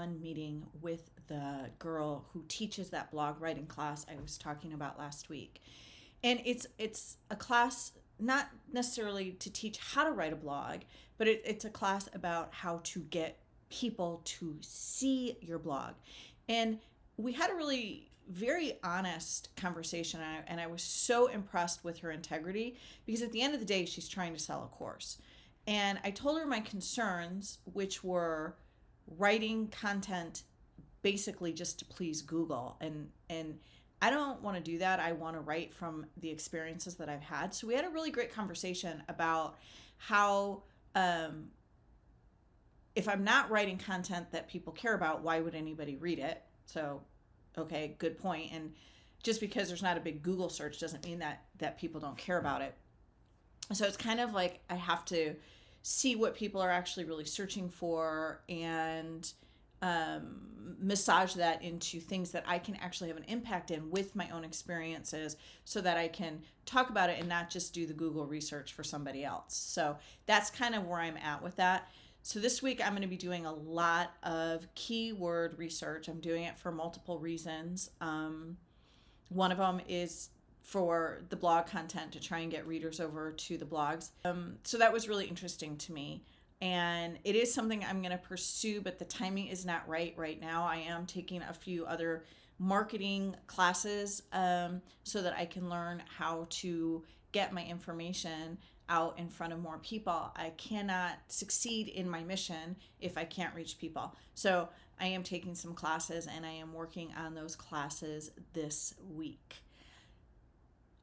one-on-one meeting with the girl who teaches that blog writing class I was talking about last week. And it's a class not necessarily to teach how to write a blog, but it's a class about how to get people to see your blog. And we had a really very honest conversation, and I was so impressed with her integrity, because at the end of the day, she's trying to sell a course. And I told her my concerns, which were writing content basically just to please Google. And I don't want to do that. I want to write from the experiences that I've had. So we had a really great conversation about how if I'm not writing content that people care about, why would anybody read it? So, okay, good point. And just because there's not a big Google search doesn't mean that people don't care about it. So it's kind of like I have to see what people are actually really searching for, and massage that into things that I can actually have an impact in with my own experiences, so that I can talk about it and not just do the Google research for somebody else. So that's kind of where I'm at with that. So this week I'm going to be doing a lot of keyword research. I'm doing it for multiple reasons. One of them is for the blog content, to try and get readers over to the blogs. So that was really interesting to me. And it is something I'm going to pursue, but the timing is not right now. I am taking a few other marketing classes so that I can learn how to get my information out in front of more people. I cannot succeed in my mission if I can't reach people. So I am taking some classes, and I am working on those classes this week.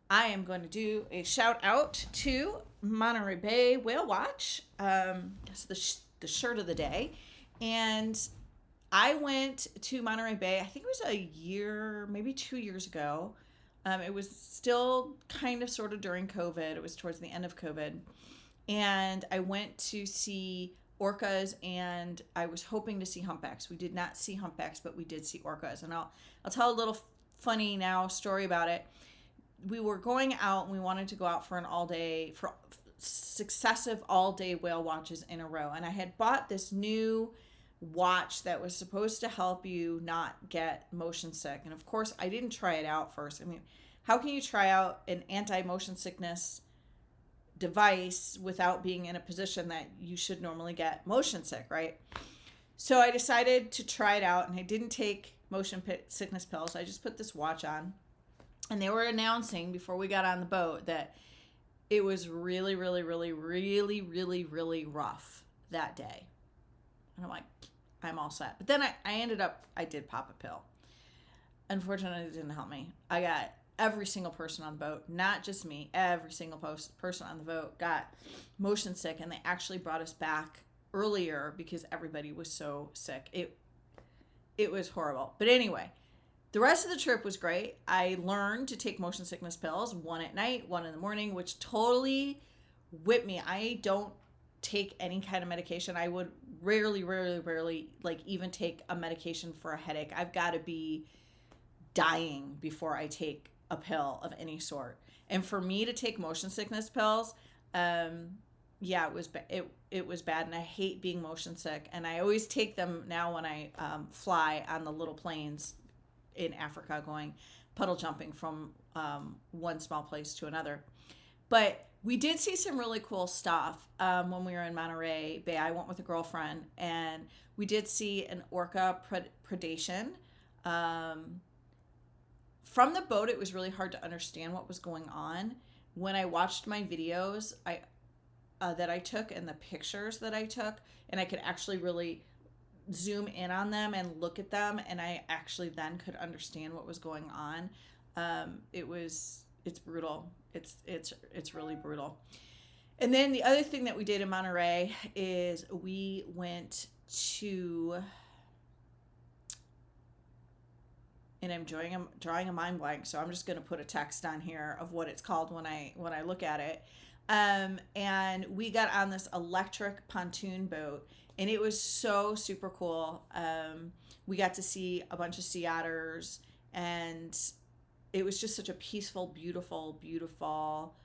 I am going to do a shout out to Monterey Bay Whale Watch. That's the shirt of the day. And I went to Monterey Bay, I think it was a year, maybe 2 years ago. It was still kind of sort of during COVID. It was towards the end of COVID. And I went to see orcas, and I was hoping to see humpbacks. We did not see humpbacks, but we did see orcas. And I'll tell a little funny now story about it. We were going out, and we wanted to go out for successive all-day whale watches in a row. And I had bought this new watch that was supposed to help you not get motion sick. And of course, I didn't try it out first. I mean, how can you try out an anti-motion sickness device without being in a position that you should normally get motion sick, right? So I decided to try it out, and I didn't take motion sickness pills. I just put this watch on. And they were announcing before we got on the boat that it was really, really, really, really, really, really rough that day. And I'm like, I'm all set. But then I did pop a pill. Unfortunately, it didn't help me. I got every single person on the boat, not just me, every single person on the boat got motion sick. And they actually brought us back earlier because everybody was so sick. It was horrible. But anyway, the rest of the trip was great. I learned to take motion sickness pills, one at night, one in the morning, which totally whipped me. I don't take any kind of medication. I would rarely, like even take a medication for a headache. I've got to be dying before I take a pill of any sort. And for me to take motion sickness pills, it was bad, and I hate being motion sick. And I always take them now when I fly on the little planes in Africa, going puddle jumping from one small place to another. But we did see some really cool stuff when we were in Monterey Bay. I went with a girlfriend, and we did see an orca predation. From the boat, it was really hard to understand what was going on. When I watched my videos that I took and the pictures that I took, and I could actually really zoom in on them and look at them, and I actually then could understand what was going on. It's brutal. It's really brutal. And then the other thing that we did in Monterey is we went to, and I'm drawing a mind blank, so I'm just going to put a text on here of what it's called when I look at it. And we got on this electric pontoon boat, and it was so super cool. We got to see a bunch of sea otters, and it was just such a peaceful, beautiful, beautiful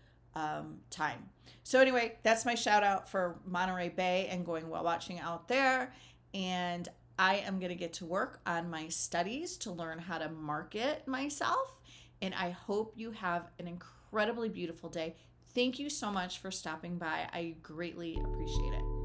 time. So anyway, that's my shout out for Monterey Bay and going whale watching out there. And I am going to get to work on my studies to learn how to market myself. And I hope you have an incredibly beautiful day. Thank you so much for stopping by. I greatly appreciate it.